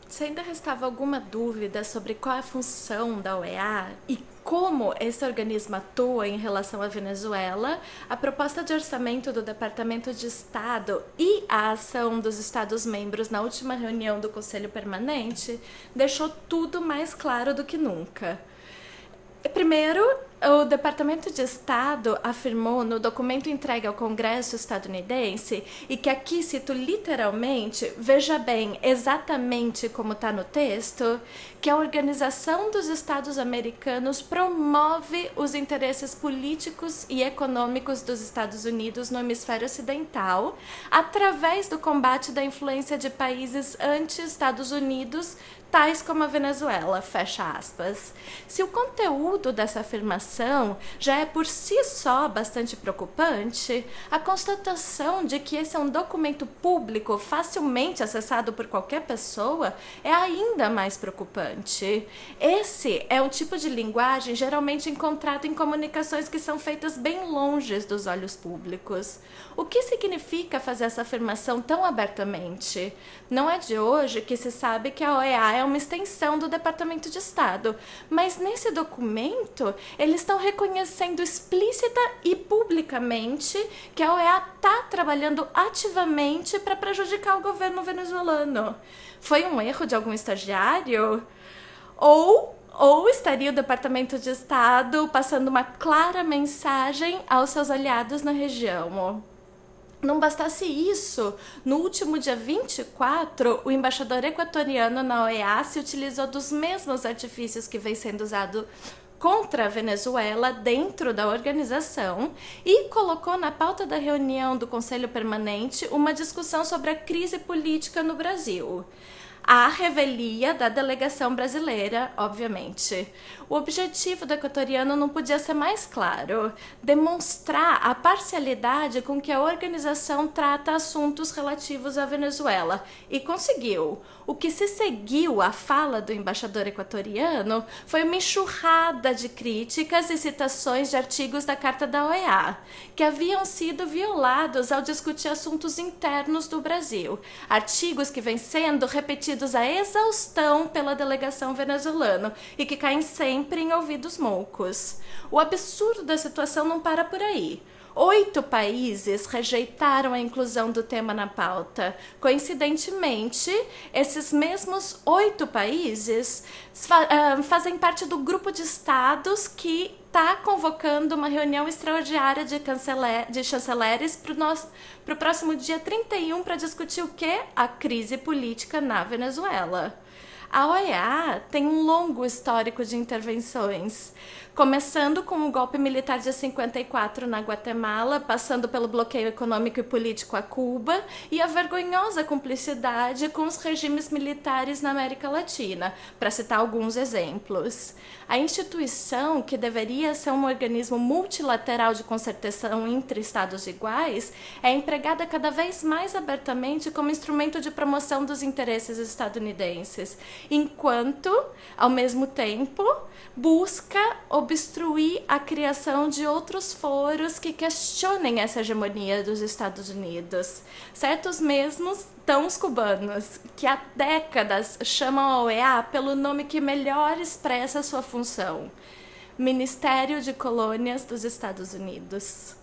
Se ainda restava alguma dúvida sobre qual é a função da OEA e como esse organismo atua em relação à Venezuela, a proposta de orçamento do Departamento de Estado e a ação dos Estados-membros na última reunião do Conselho Permanente deixou tudo mais claro do que nunca. Primeiro, o Departamento de Estado afirmou no documento entregue ao Congresso estadunidense, e que aqui cito literalmente, veja bem exatamente como está no texto, que a Organização dos Estados Americanos promove os interesses políticos e econômicos dos Estados Unidos no hemisfério ocidental, através do combate da influência de países anti-Estados Unidos, tais como a Venezuela, fecha aspas. Se o conteúdo dessa afirmação já é por si só bastante preocupante, a constatação de que esse é um documento público facilmente acessado por qualquer pessoa é ainda mais preocupante. Esse é um tipo de linguagem geralmente encontrado em comunicações que são feitas bem longe dos olhos públicos. O que significa fazer essa afirmação tão abertamente? Não é de hoje que se sabe que a OEA é uma extensão do Departamento de Estado, mas nesse documento eles estão reconhecendo explícita e publicamente que a OEA está trabalhando ativamente para prejudicar o governo venezuelano. Foi um erro de algum estagiário? Ou estaria o Departamento de Estado passando uma clara mensagem aos seus aliados na região? Não bastasse isso, no último dia 24, o embaixador equatoriano na OEA se utilizou dos mesmos artifícios que vem sendo usado contra a Venezuela dentro da organização e colocou na pauta da reunião do Conselho Permanente uma discussão sobre a crise política no Brasil. À revelia da delegação brasileira, obviamente. O objetivo do equatoriano não podia ser mais claro: demonstrar a parcialidade com que a organização trata assuntos relativos à Venezuela. E conseguiu. O que se seguiu à fala do embaixador equatoriano foi uma enxurrada de críticas e citações de artigos da Carta da OEA, que haviam sido violados ao discutir assuntos internos do Brasil. Artigos que vêm sendo repetidos a exaustão pela delegação venezuelana e que caem sempre em ouvidos moucos. O absurdo da situação não para por aí. 8 países rejeitaram a inclusão do tema na pauta. Coincidentemente, esses mesmos 8 países fazem parte do grupo de estados que está convocando uma reunião extraordinária de chanceleres para o próximo dia 31 para discutir o quê? A crise política na Venezuela. A OEA tem um longo histórico de intervenções, começando com o golpe militar de 54 na Guatemala, passando pelo bloqueio econômico e político a Cuba e a vergonhosa cumplicidade com os regimes militares na América Latina, para citar alguns exemplos. A instituição, que deveria ser um organismo multilateral de concertação entre estados iguais, é empregada cada vez mais abertamente como instrumento de promoção dos interesses estadunidenses, enquanto, ao mesmo tempo, busca obstruir a criação de outros foros que questionem essa hegemonia dos Estados Unidos. Certos mesmos tão os cubanos, que há décadas chamam a OEA pelo nome que melhor expressa sua função: Ministério de Colônias dos Estados Unidos.